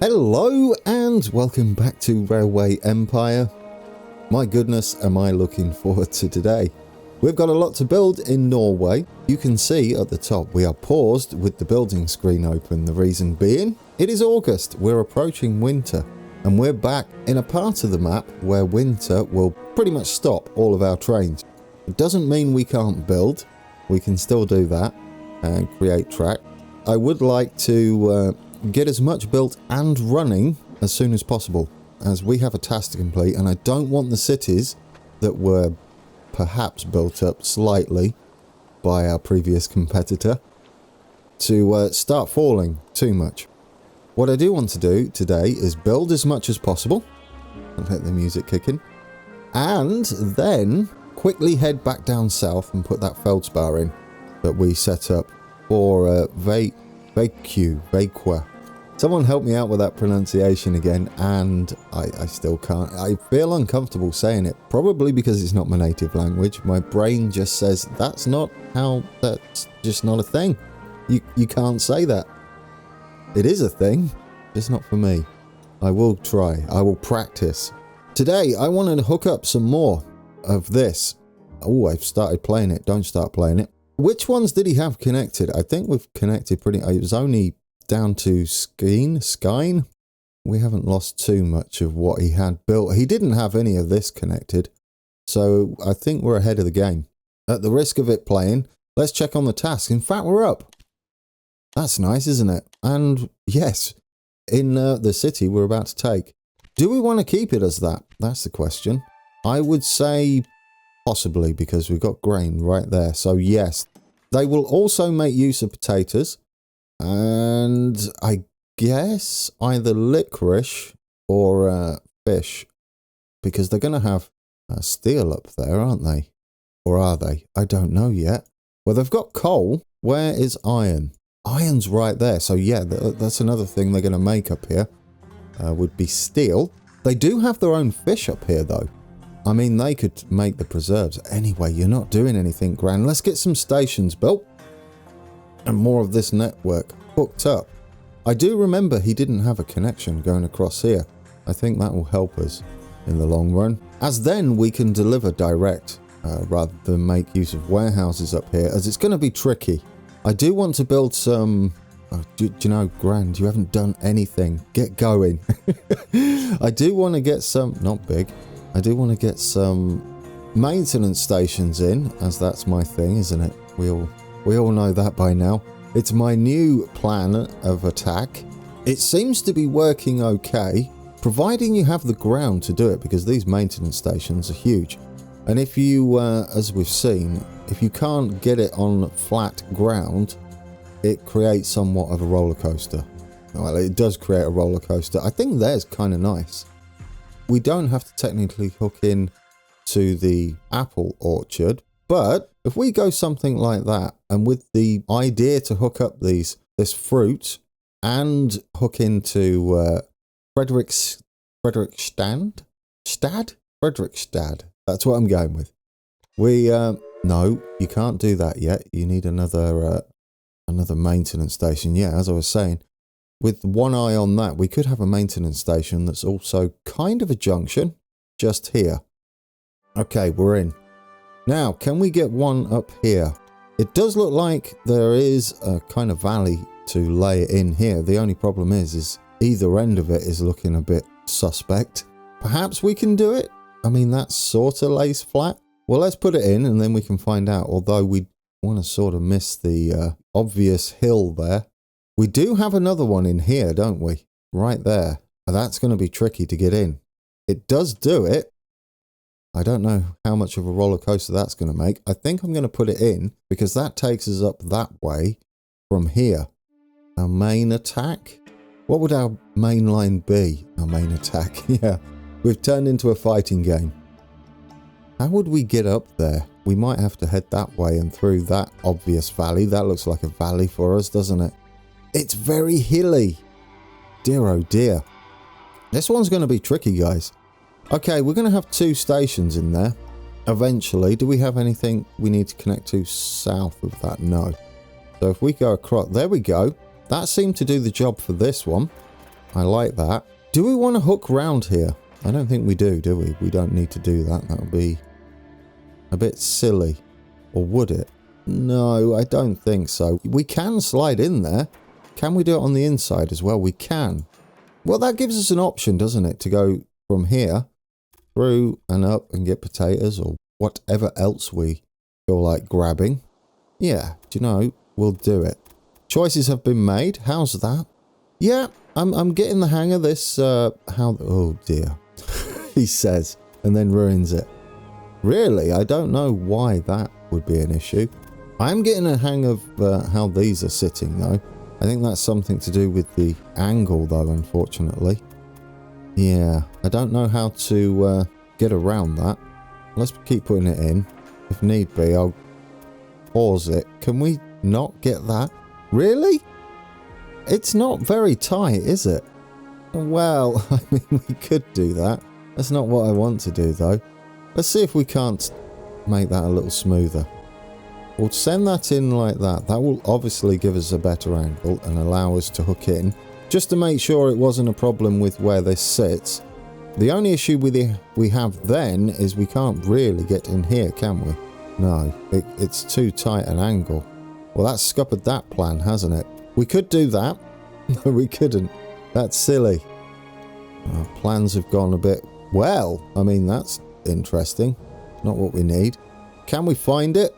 Hello and welcome back to Railway Empire. My goodness, am I looking forward to today. We've got a lot to build in Norway. You can see at the top we are paused with the building screen open. The reason being, it is August, we're approaching winter, and we're back in a part of the map where winter will pretty much stop all of our trains. It doesn't mean we can't build, we can still do that and create track. I would like to get as much built and running as soon as possible, as we have a task to complete, and I don't want the cities that were perhaps built up slightly by our previous competitor to start falling too much. What I do want to do today is build as much as possible and let the music kick in, and then quickly head back down south and put that feldspar in that we set up for Vequa. Someone help me out with that pronunciation again, and I still can't. I feel uncomfortable saying it, probably because it's not my native language. My brain just says, that's just not a thing. You can't say that. It is a thing, just not for me. I will try. I will practice. Today, I want to hook up some more of this. Oh, I've started playing it. Don't start playing it. Which ones did he have connected? I think we've connected pretty... It was only down to Skine. We haven't lost too much of what he had built. He didn't have any of this connected, so I think we're ahead of the game. At the risk of it playing, let's check on the task. In fact, we're up. That's nice, isn't it? And yes, in the city we're about to take. Do we want to keep it as that? That's the question. I would say possibly, because we've got grain right there. So yes, they will also make use of potatoes. And I guess either licorice or fish, because they're going to have steel up there, aren't they? Or are they? I don't know yet. Well, they've got coal. Where is iron? Iron's right there. So yeah, that's another thing they're going to make up here, would be steel. They do have their own fish up here, though. I mean, they could make the preserves. Anyway, you're not doing anything grand. Let's get some stations built and more of this network hooked up. I do remember he didn't have a connection going across here. I think that will help us in the long run, as then we can deliver direct rather than make use of warehouses up here, as it's going to be tricky. I do want to build some... do you know, Grand, you haven't done anything. Get going. I do want to get some... Not big. I do want to get some maintenance stations in, as that's my thing, isn't it? We all know that by now. It's my new plan of attack. It seems to be working okay, providing you have the ground to do it, because these maintenance stations are huge. And if you, as we've seen, if you can't get it on flat ground, it creates somewhat of a roller coaster. Well, it does create a roller coaster. I think there's kind of nice. We don't have to technically hook in to the apple orchard, but if we go something like that, and with the idea to hook up this fruit and hook into Fredrikstad? Fredrikstad. That's what I'm going with. No, you can't do that yet. You need another maintenance station. Yeah, as I was saying, with one eye on that, we could have a maintenance station that's also kind of a junction just here. Okay, we're in. Now, can we get one up here? It does look like there is a kind of valley to lay it in here. The only problem is either end of it is looking a bit suspect. Perhaps we can do it? I mean, that sort of lays flat. Well, let's put it in and then we can find out. Although we want to sort of miss the obvious hill there. We do have another one in here, don't we? Right there. And that's going to be tricky to get in. It does do it. I don't know how much of a roller coaster that's going to make. I think I'm going to put it in because that takes us up that way from here. Our main attack? What would our main line be? Our main attack? Yeah, we've turned into a fighting game. How would we get up there? We might have to head that way and through that obvious valley. That looks like a valley for us, doesn't it? It's very hilly. Dear oh dear. This one's going to be tricky, guys. Okay, we're going to have two stations in there. Eventually, do we have anything we need to connect to south of that? No. So if we go across, there we go. That seemed to do the job for this one. I like that. Do we want to hook round here? I don't think we do we? We don't need to do that. That would be a bit silly. Or would it? No, I don't think so. We can slide in there. Can we do it on the inside as well? We can. Well, that gives us an option, doesn't it? To go from here through and up and get potatoes or whatever else we feel like grabbing. Yeah, do you know, we'll do it. Choices have been made. How's that? Yeah, I'm getting the hang of this. Oh dear, he says, and then ruins it. Really, I don't know why that would be an issue. I'm getting a hang of how these are sitting, though. I think that's something to do with the angle, though, unfortunately. Yeah, I don't know how to get around that. Let's keep putting it in. If need be, I'll pause it. Can we not get that? Really? It's not very tight, is it? Well, I mean, we could do that. That's not what I want to do, though. Let's see if we can't make that a little smoother. We'll send that in like that. That will obviously give us a better angle and allow us to hook in. Just to make sure it wasn't a problem with where this sits. The only issue we have then is we can't really get in here, can we? No, it's too tight an angle. Well, that's scuppered that plan, hasn't it? We could do that. No, we couldn't. That's silly. Our plans have gone a bit... Well, I mean, that's interesting. Not what we need. Can we find it?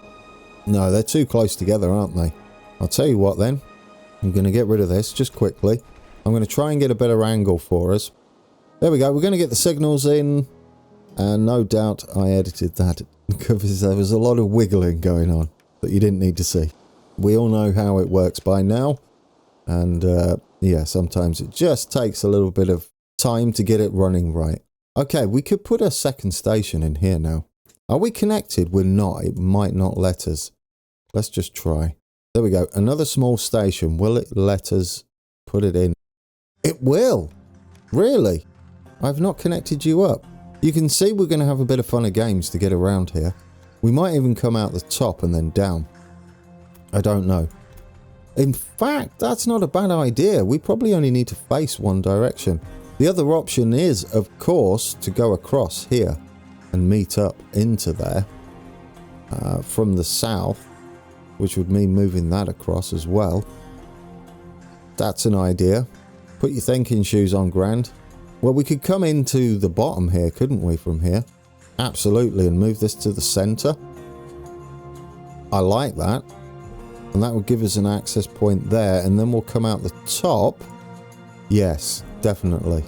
No, they're too close together, aren't they? I'll tell you what then. I'm going to get rid of this just quickly. I'm going to try and get a better angle for us. There we go. We're going to get the signals in. And no doubt I edited that because there was a lot of wiggling going on that you didn't need to see. We all know how it works by now. And yeah, sometimes it just takes a little bit of time to get it running right. Okay, we could put a second station in here now. Are we connected? We're not. It might not let us. Let's just try. There we go. Another small station. Will it let us put it in? It will. Really? I've not connected you up. You can see we're going to have a bit of fun of games to get around here. We might even come out the top and then down. I don't know. In fact, that's not a bad idea. We probably only need to face one direction. The other option is, of course, to go across here and meet up into there from the south, which would mean moving that across as well. That's an idea. Put your thinking shoes on, Grand. Well, we could come into the bottom here, couldn't we, from here? Absolutely, and move this to the center. I like that. And that will give us an access point there, and then we'll come out the top. Yes, definitely.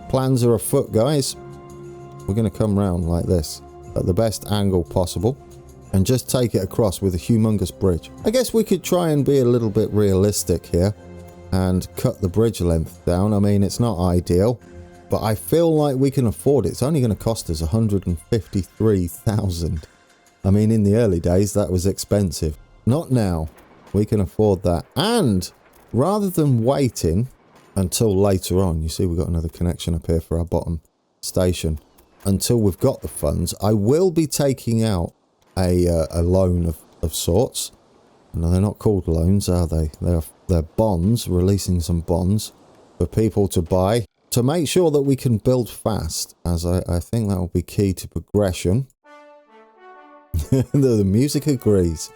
Plans are afoot, guys. We're going to come round like this at the best angle possible and just take it across with a humongous bridge. I guess we could try and be a little bit realistic here and cut the bridge length down. I mean, it's not ideal, but I feel like we can afford it. It's only going to cost us 153,000. I mean, in the early days, that was expensive. Not now. We can afford that. And rather than waiting until later on, you see we've got another connection up here for our bottom station. Until we've got the funds, I will be taking out a loan of sorts. No, they're not called loans, are they? They're bonds, releasing some bonds for people to buy to make sure that we can build fast, as I think that will be key to progression. The music agrees.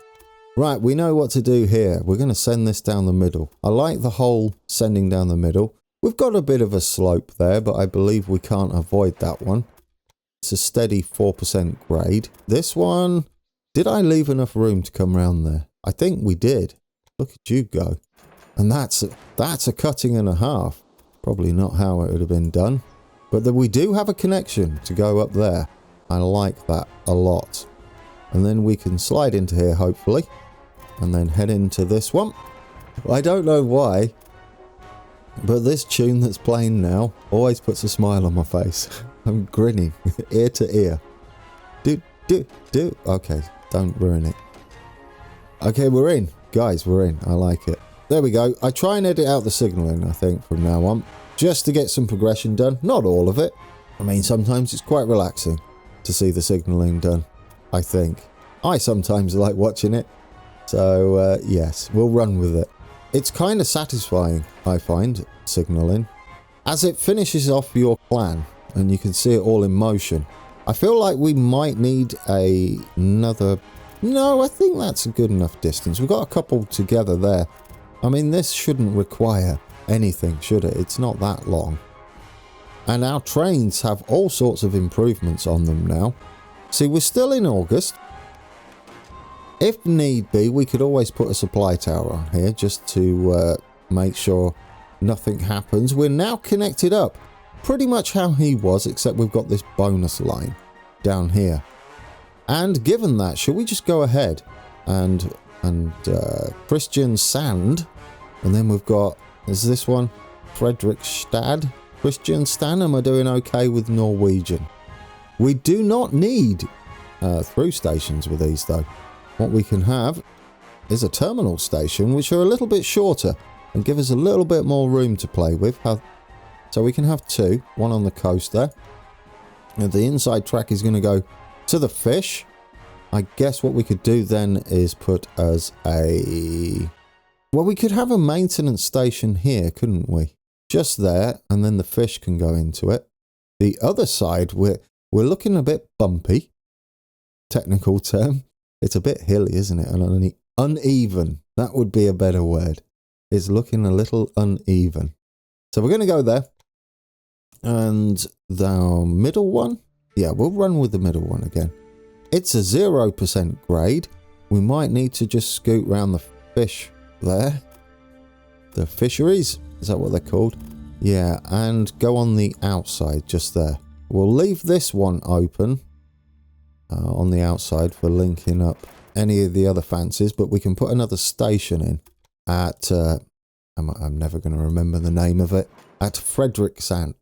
Right, we know what to do here. We're going to send this down the middle. I like the whole sending down the middle. We've got a bit of a slope there, but I believe we can't avoid that one. It's a steady 4% grade. This one, did I leave enough room to come around there? I think we did. Look at you go. And that's a cutting and a half. Probably not how it would have been done. But we do have a connection to go up there. I like that a lot. And then we can slide into here, hopefully. And then head into this one. I don't know why, but this tune that's playing now always puts a smile on my face. I'm grinning ear to ear. Do. Okay, don't ruin it. Okay, we're in. Guys, we're in. I like it. There we go. I try and edit out the signaling, I think, from now on. Just to get some progression done. Not all of it. I mean, sometimes it's quite relaxing to see the signaling done, I think. I sometimes like watching it. So, yes, we'll run with it. It's kind of satisfying, I find, signaling. As it finishes off your plan, and you can see it all in motion, I feel like we might need another... No, I think that's a good enough distance. We've got a couple together there. I mean, this shouldn't require anything, should it? It's not that long. And our trains have all sorts of improvements on them now. See, we're still in August. If need be, we could always put a supply tower on here just to make sure nothing happens. We're now connected up pretty much how he was, except we've got this bonus line down here. And given that, should we just go ahead and Christian Sand, and then we've got, is this one Fredrikstad? Christian Stan, am I doing okay with Norwegian? We do not need through stations with these though. What we can have is a terminal station, which are a little bit shorter and give us a little bit more room to play with. So we can have two, one on the coast there. And the inside track is going to go to the fish. I guess what we could do then is put as a... Well, we could have a maintenance station here, couldn't we? Just there, and then the fish can go into it. The other side, we're looking a bit bumpy. Technical term. It's a bit hilly, isn't it? And uneven. That would be a better word. It's looking a little uneven. So we're going to go there. And the middle one? Yeah, we'll run with the middle one again. It's a 0% grade. We might need to just scoot around the fish there. The fisheries. Is that what they're called? Yeah, and go on the outside just there. We'll leave this one open on the outside for linking up any of the other fancies, but we can put another station in at, I'm never going to remember the name of it, at Fredrikstad.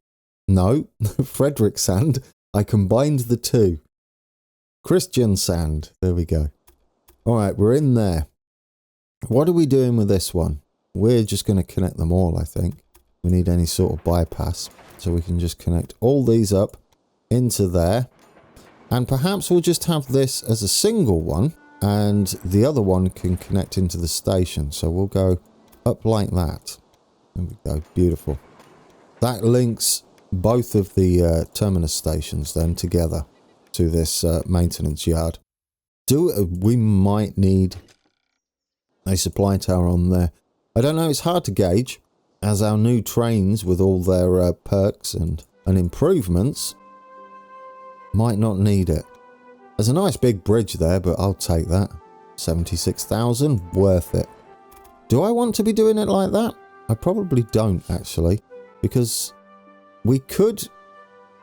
No, Fredrikstad. I combined the two. Christian Sand. There we go. All right, we're in there. What are we doing with this one? We're just going to connect them all, I think. We need any sort of bypass. So we can just connect all these up into there. And perhaps we'll just have this as a single one. And the other one can connect into the station. So we'll go up like that. There we go. Beautiful. That links both of the terminus stations then together to this maintenance yard. We might need a supply tower on there. I don't know, it's hard to gauge, as our new trains with all their perks and improvements might not need it. There's a nice big bridge there, but I'll take that. 76,000, worth it. Do I want to be doing it like that? I probably don't, actually, because we could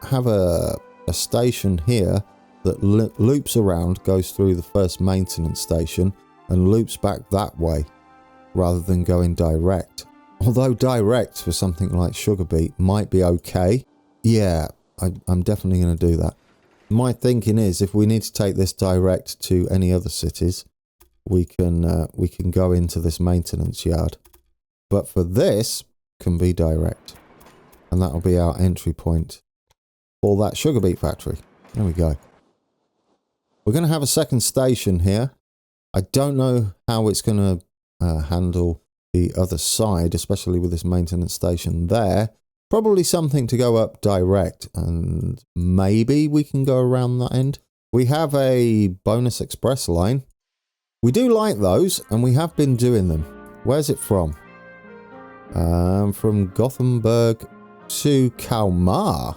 have a station here that loops around, goes through the first maintenance station and loops back that way, rather than going direct. Although direct for something like Sugar Beet might be okay. Yeah, I'm definitely going to do that. My thinking is, if we need to take this direct to any other cities, we can go into this maintenance yard. But for this, can be direct. And that'll be our entry point for that Sugar Beet factory. There we go. We're going to have a second station here. I don't know how it's going to handle the other side, especially with this maintenance station there. Probably something to go up direct, and maybe we can go around that end. We have a bonus express line. We do like those, and we have been doing them. Where's it from? From Gothenburg to Kalmar.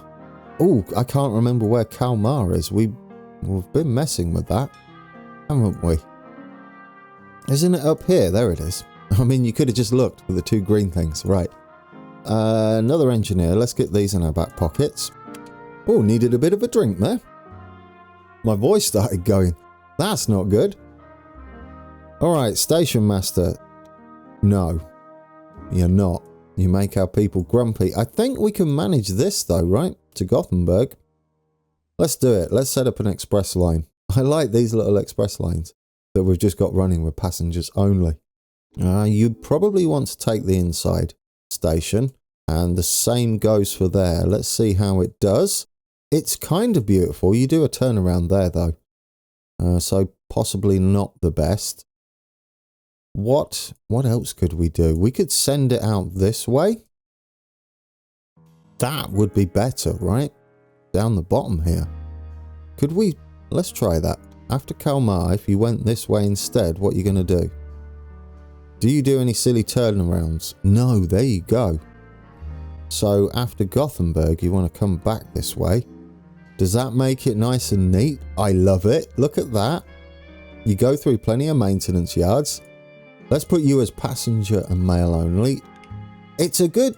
Oh, I can't remember where Kalmar is. We've been messing with that, haven't we? Isn't it up here? There it is. I mean, you could have just looked with the two green things. Right. Another engineer. Let's get these in our back pockets. Oh, needed a bit of a drink there. My voice started going. That's not good. All right, station master. No, you're not. You make our people grumpy. I think we can manage this though, right? To Gothenburg. Let's do it. Let's set up an express line. I like these little express lines that we've just got running with passengers only. You probably want to take the inside station, and the same goes for there. Let's see how it does. It's kind of beautiful. You do a turnaround there though, so possibly not the best. What else could we do? We could send it out this way. That would be better, right? Down the bottom here. Could we... Let's try that. After Kalmar, if you went this way instead, what are you going to do? Do you do any silly turnarounds? No, there you go. So after Gothenburg, you want to come back this way. Does that make it nice and neat? I love it. Look at that. You go through plenty of maintenance yards. Let's put you as passenger and mail only. It's a good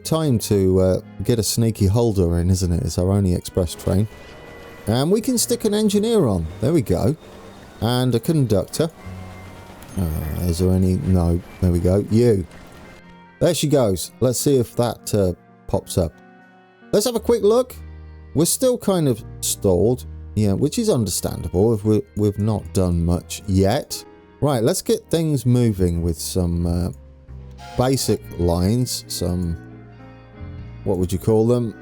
time to get a sneaky holder in, isn't it? It's our only express train. And we can stick an engineer on. There we go. And a conductor. Is there any? No. There we go. You. There she goes. Let's see if that pops up. Let's have a quick look. We're still kind of stalled. Yeah, which is understandable if we've not done much yet. Right, let's get things moving with some basic lines. Some, what would you call them?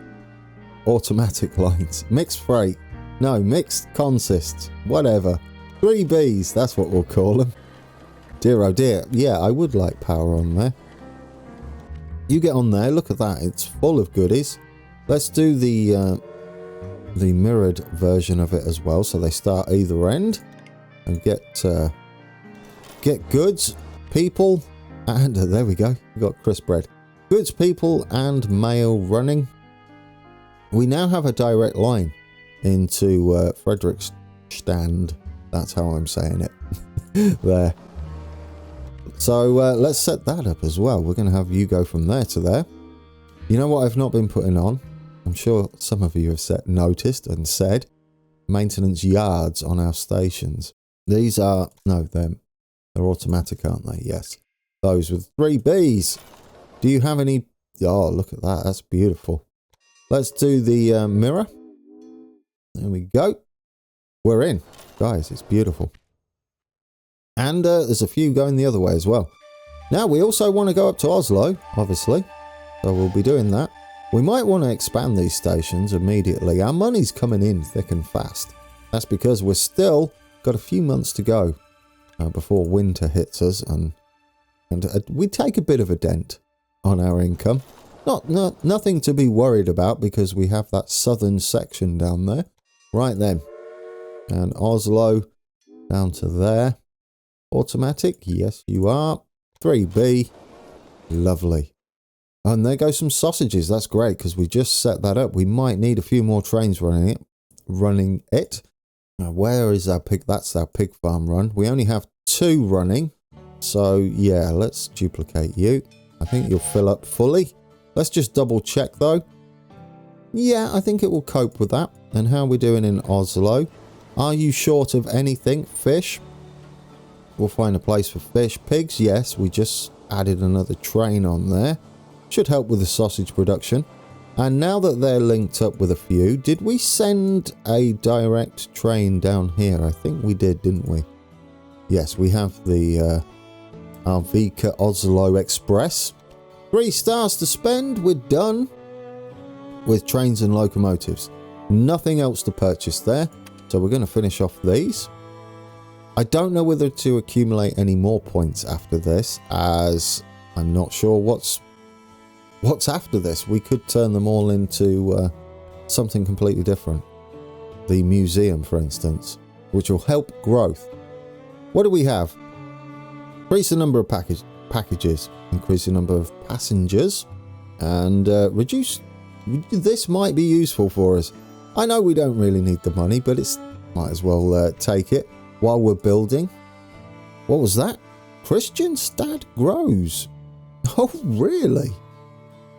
Automatic lines. Mixed freight. No, mixed consists. Whatever. 3Bs, that's what we'll call them. Dear oh dear. Yeah, I would like power on there. You get on there. Look at that. It's full of goodies. Let's do the mirrored version of it as well. So they start either end. And get goods, people, and there we go. We got crisp bread. Goods, people, and mail running. We now have a direct line into Fredrikstad. That's how I'm saying it. There. So let's set that up as well. We're going to have you go from there to there. You know what I've not been putting on? I'm sure some of you have noticed and said maintenance yards on our stations. These are, no, they're automatic, aren't they? Yes. Those with 3Bs. Do you have any? Oh, look at that. That's beautiful. Let's do the mirror. There we go. We're in. Guys, it's beautiful. And there's a few going the other way as well. Now, we also want to go up to Oslo, obviously. So we'll be doing that. We might want to expand these stations immediately. Our money's coming in thick and fast. That's because we're still got a few months to go before winter hits us. And we take a bit of a dent on our income. Nothing to be worried about because we have that southern section down there. Right then. And Oslo down to there. Automatic. Yes, you are. 3B. Lovely. And there go some sausages. That's great because we just set that up. We might need a few more trains running it. Now, where is our pig? That's our pig farm run. We only have 2 running. So, yeah, let's duplicate you. I think you'll fill up fully. Let's just double check, though. Yeah, I think it will cope with that. And how are we doing in Oslo? Are you short of anything? Fish? We'll find a place for fish. Pigs, yes. We just added another train on there. Should help with the sausage production. And now that they're linked up with a few, did we send a direct train down here? I think we did, didn't we? Yes, we have the EVGA Oslo Express. 3 stars to spend. We're done with trains and locomotives. Nothing else to purchase there. So we're going to finish off these. I don't know whether to accumulate any more points after this, as I'm not sure what's after this. We could turn them all into something completely different. The museum, for instance, which will help growth. What do we have? Increase the number of packages, increase the number of passengers, and reduce. This might be useful for us. I know we don't really need the money, but it's might as well take it while we're building. What was that? Kristianstad grows. Oh, really?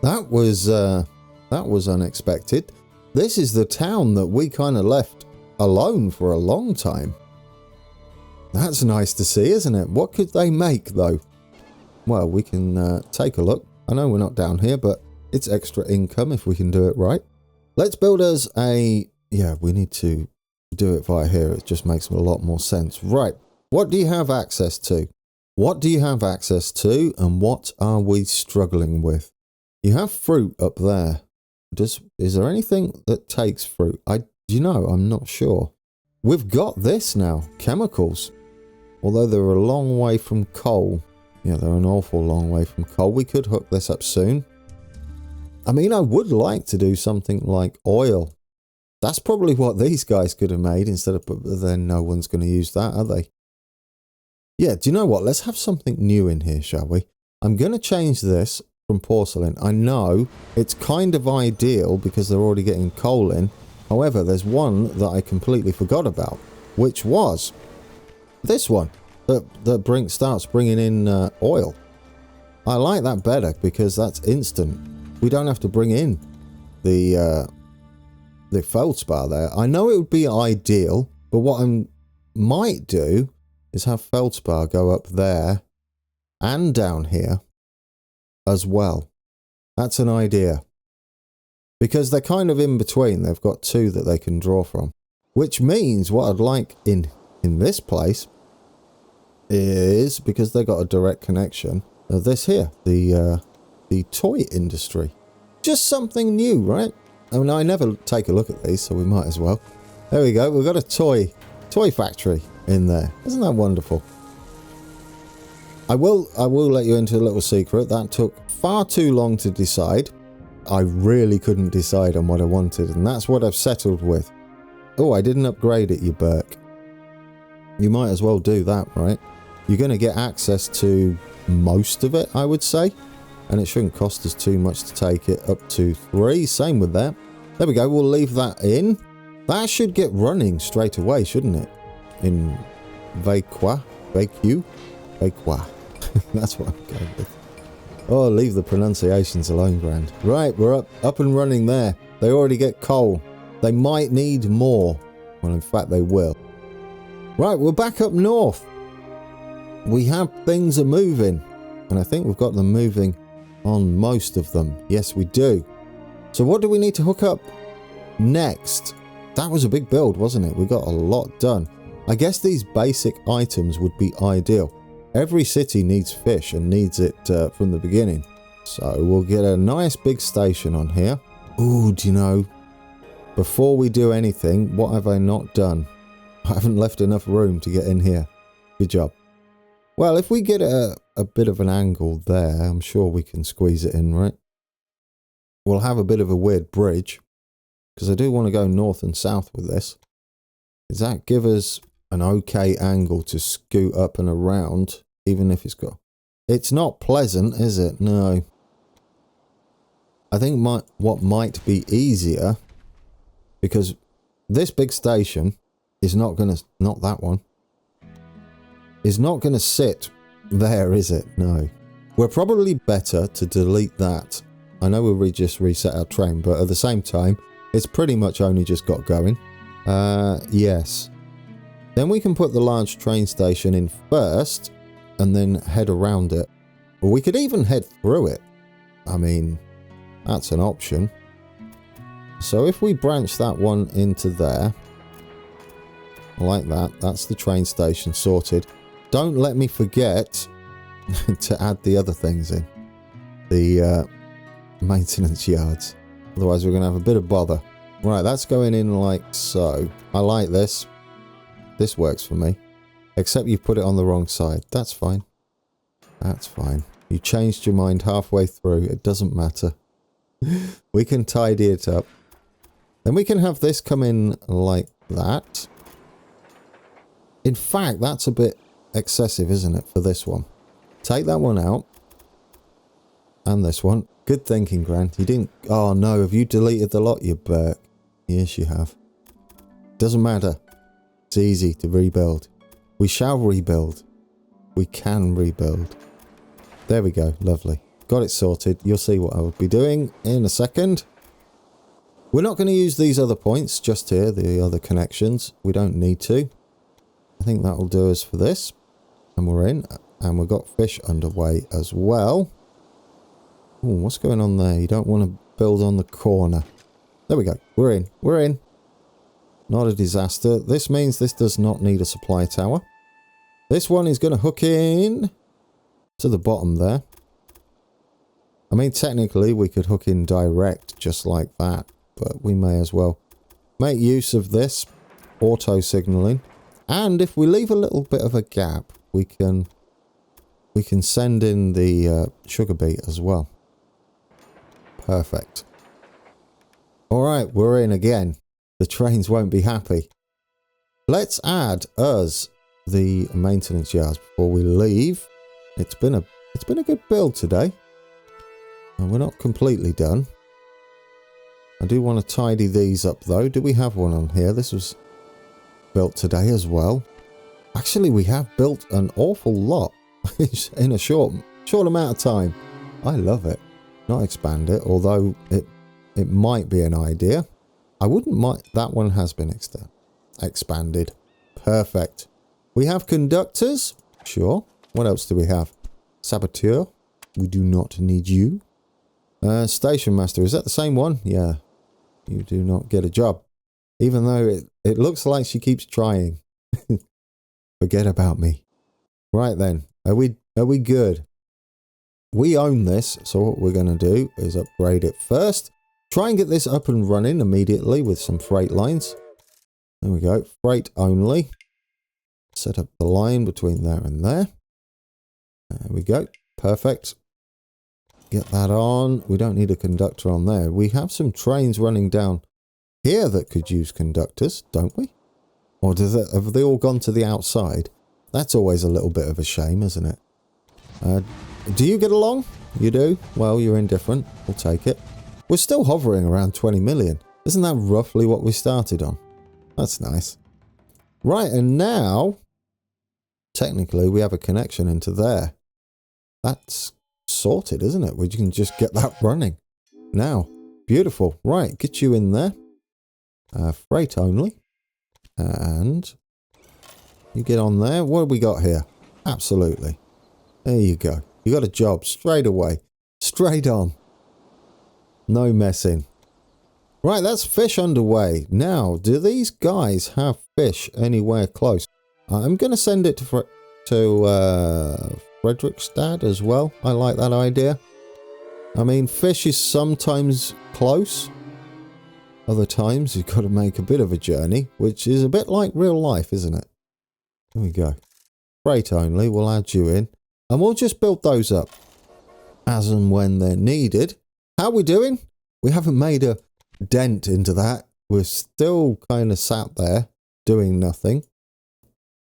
That was unexpected. This is the town that we kind of left alone for a long time. That's nice to see, isn't it? What could they make, though? Well, we can take a look. I know we're not down here, but it's extra income if we can do it right. Let's build us a... Yeah, we need to do it via here. It just makes a lot more sense. Right. What do you have access to? What do you have access to, and what are we struggling with? You have fruit up there. Is there anything that takes fruit? I'm not sure. We've got this now. Chemicals. Although they're a long way from coal. Yeah, they're an awful long way from coal. We could hook this up soon. I mean, I would like to do something like oil. That's probably what these guys could have made instead of, but then no one's going to use that, are they? Yeah, do you know what? Let's have something new in here, shall we? I'm going to change this from porcelain. I know it's kind of ideal because they're already getting coal in. However, there's one that I completely forgot about, which was this one that starts bringing in oil. I like that better because that's instant. We don't have to bring in the feldspar there. I know it would be ideal, but what I might do is have feldspar go up there and down here as well. That's an idea. Because they're kind of in between. They've got two that they can draw from. Which means what I'd like in this place is, because they got a direct connection, of this here, the toy industry. Just something new, right? I mean, I never take a look at these, so we might as well. There we go. We've got a toy factory in there. Isn't that wonderful? I will let you into a little secret. That took far too long to decide. I really couldn't decide on what I wanted, and that's what I've settled with. Oh, I didn't upgrade it, you Burke. You might as well do that, right? You're going to get access to most of it, I would say. And it shouldn't cost us too much to take it up to 3. Same with that. There we go. We'll leave that in. That should get running straight away, shouldn't it? In EVGA. That's what I'm going with. Oh, leave the pronunciations alone, Grand. Right, we're up and running there. They already get coal. They might need more. Well, in fact, they will. Right, we're back up north. We have things are moving. And I think we've got them moving on most of them. Yes, we do. So what do we need to hook up next? That was a big build, wasn't it? We got a lot done. I guess these basic items would be ideal. Every city needs fish and needs it from the beginning. So we'll get a nice big station on here. Ooh, do you know, before we do anything, what have I not done? I haven't left enough room to get in here. Good job. Well, if we get a bit of an angle there, I'm sure we can squeeze it in, right? We'll have a bit of a weird bridge, because I do want to go north and south with this. Does that give us an okay angle to scoot up and around, even if it's got... It's not pleasant, is it? No. I think what might be easier, because this big station is not going to... Not that one. Is not going to sit there, is it? No. We're probably better to delete that. I know we just reset our train, but at the same time, it's pretty much only just got going. Yes. Then we can put the large train station in first, and then head around it. Or we could even head through it. I mean, that's an option. So if we branch that one into there, like that, that's the train station sorted. Don't let me forget to add the other things in. The maintenance yards. Otherwise we're going to have a bit of bother. Right, that's going in like so. I like this. This works for me. Except you've put it on the wrong side. That's fine. That's fine. You changed your mind halfway through. It doesn't matter. We can tidy it up. Then we can have this come in like that. In fact, that's a bit excessive, isn't it, for this one? Take that one out. And this one. Good thinking, Grant. You didn't... Oh, no. Have you deleted the lot, you Burke? Yes, you have. Doesn't matter. It's easy to rebuild. We shall rebuild. We can rebuild. There we go. Lovely. Got it sorted. You'll see what I will be doing in a second. We're not going to use these other points just here, the other connections. We don't need to. I think that will do us for this. And we're in. And we've got fish underway as well. Ooh, what's going on there? You don't want to build on the corner. There we go. We're in. We're in. Not a disaster. This means this does not need a supply tower. This one is going to hook in to the bottom there. I mean, technically, we could hook in direct just like that. But we may as well make use of this auto signaling. And if we leave a little bit of a gap, we can send in the sugar beet as well. Perfect. All right, we're in again. The trains won't be happy. Let's add us the maintenance yards before we leave. It's been a good build today. And we're not completely done. I do want to tidy these up though. Do we have one on here? This was built today as well. Actually, we have built an awful lot in a short amount of time. I love it. Not expand it, although it might be an idea. I wouldn't mind. That one has been expanded. Perfect. We have conductors. Sure. What else do we have? Saboteur. We do not need you. Station master. Is that the same one? Yeah. You do not get a job. Even though it looks like she keeps trying. Forget about me. Right then. Are we good? We own this. So what we're going to do is upgrade it first. Try and get this up and running immediately with some freight lines. There we go. Freight only. Set up the line between there and there. There we go. Perfect. Get that on. We don't need a conductor on there. We have some trains running down here that could use conductors, don't we? Or have they all gone to the outside? That's always a little bit of a shame, isn't it? Do you get along? You do? Well, you're indifferent. We'll take it. We're still hovering around 20 million. Isn't that roughly what we started on? That's nice. Right, and now, technically, we have a connection into there. That's sorted, isn't it? We can just get that running. Now, beautiful. Right, get you in there. Freight only. And you get on there. What have we got here? Absolutely. There you go. You got a job straight away. Straight on. No messing. Right, that's fish underway. Now, do these guys have fish anywhere close? I'm going to send it to Fredrikstad as well. I like that idea. I mean, fish is sometimes close. Other times, you've got to make a bit of a journey, which is a bit like real life, isn't it? There we go. Freight only. We'll add you in. And we'll just build those up as and when they're needed. How are we doing? We haven't made a dent into that. We're still kind of sat there doing nothing.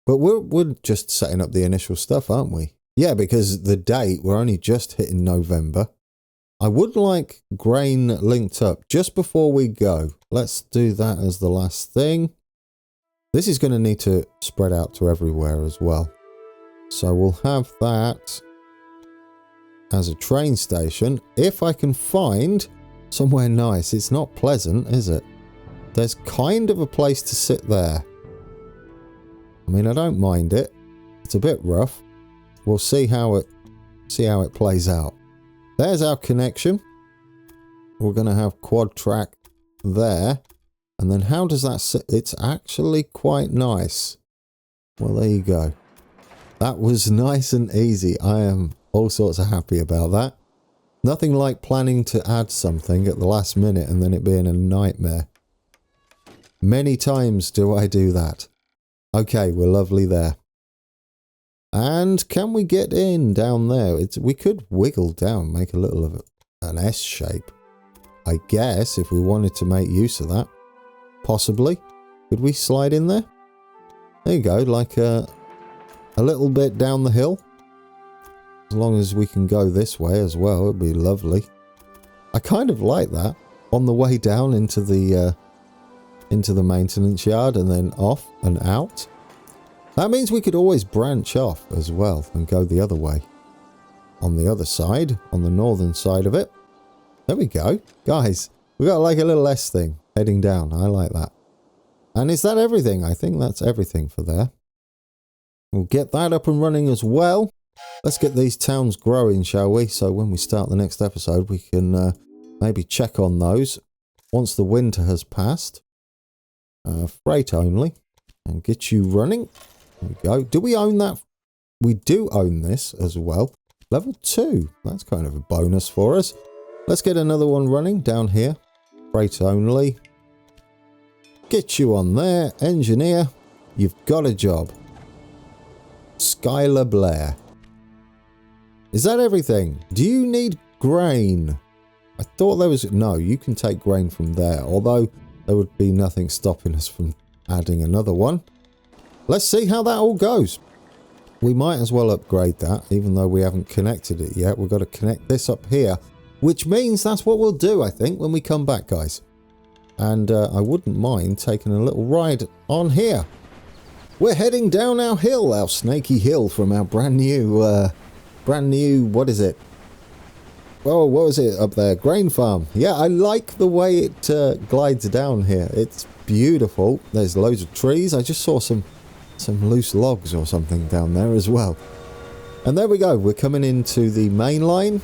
But we're just setting up the initial stuff, aren't we? Yeah, because the date, we're only just hitting November. I would like grain linked up just before we go. Let's do that as the last thing. This is going to need to spread out to everywhere as well. So we'll have that as a train station. If I can find somewhere nice. It's not pleasant, is it? There's kind of a place to sit there. I mean, I don't mind it. It's a bit rough. We'll see how it plays out. There's our connection. We're going to have quad track there. And then how does that sit? It's actually quite nice. Well, there you go. That was nice and easy. I am all sorts of happy about that. Nothing like planning to add something at the last minute and then it being a nightmare. Many times do I do that. Okay, we're lovely there. And can we get in down there? We could wiggle down, make a little of an S shape. I guess if we wanted to make use of that. Possibly. Could we slide in there? There you go, like a little bit down the hill. As long as we can go this way as well, it'd be lovely. I kind of like that. On the way down into the maintenance yard and then off and out. That means we could always branch off as well and go the other way. On the other side, on the northern side of it. There we go. Guys, we got like a little S thing heading down. I like that. And is that everything? I think that's everything for there. We'll get that up and running as well. Let's get these towns growing, shall we? So when we start the next episode, we can maybe check on those once the winter has passed. Freight only. And get you running. There we go. Do we own that? We do own this as well. Level 2. That's kind of a bonus for us. Let's get another one running down here. Freight only. Get you on there. Engineer. You've got a job. Skylar Blair. Is that everything? Do you need grain? I thought there was... No, you can take grain from there. Although there would be nothing stopping us from adding another one. Let's see how that all goes. We might as well upgrade that, even though we haven't connected it yet. We've got to connect this up here, which means that's what we'll do, I think, when we come back, guys. And I wouldn't mind taking a little ride on here. We're heading down our hill, our snaky hill from our brand new, what is it? Oh, what was it up there? Grain farm. Yeah, I like the way it glides down here. It's beautiful. There's loads of trees. I just saw some loose logs or something down there as well. And there we go. We're coming into the main line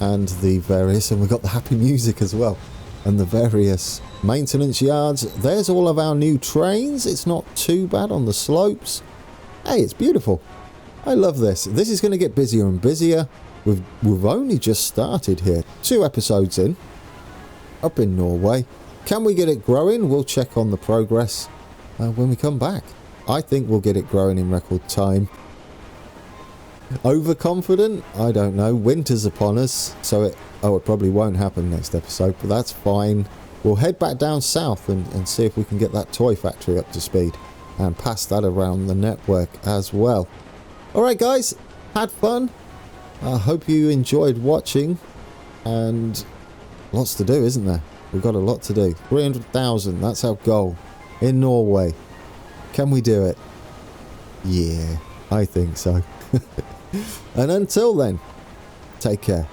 and the various, and we've got the happy music as well. And the various maintenance yards. There's all of our new trains. It's not too bad on the slopes. Hey, it's beautiful. I love this. This is going to get busier and busier. We've only just started here. 2 episodes in. Up in Norway. Can we get it growing? We'll check on the progress when we come back. I think we'll get it growing in record time. Overconfident? I don't know. Winter's upon us, so it probably won't happen next episode, but that's fine. We'll head back down south and see if we can get that toy factory up to speed and pass that around the network as well. Alright guys, had fun. I hope you enjoyed watching, and lots to do, isn't there? We've got a lot to do. 300,000, that's our goal in Norway. Can we do it? Yeah, I think so. And until then, take care.